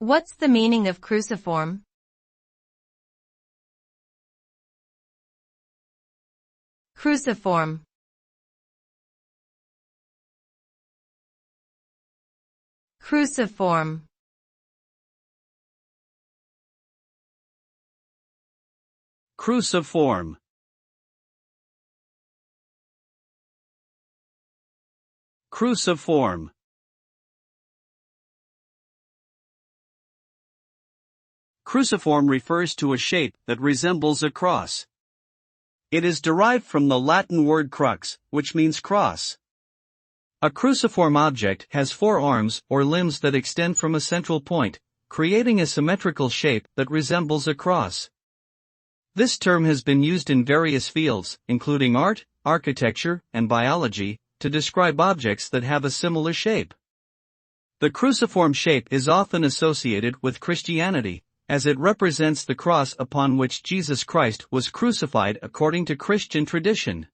What's the meaning of cruciform? Cruciform. Cruciform. Cruciform. Cruciform. Cruciform refers to a shape that resembles a cross. It is derived from the Latin word crux, which means cross. A cruciform object has four arms or limbs that extend from a central point, creating a symmetrical shape that resembles a cross. This term has been used in various fields, including art, architecture, and biology, to describe objects that have a similar shape. The cruciform shape is often associated with Christianity, as it represents the cross upon which Jesus Christ was crucified according to Christian tradition.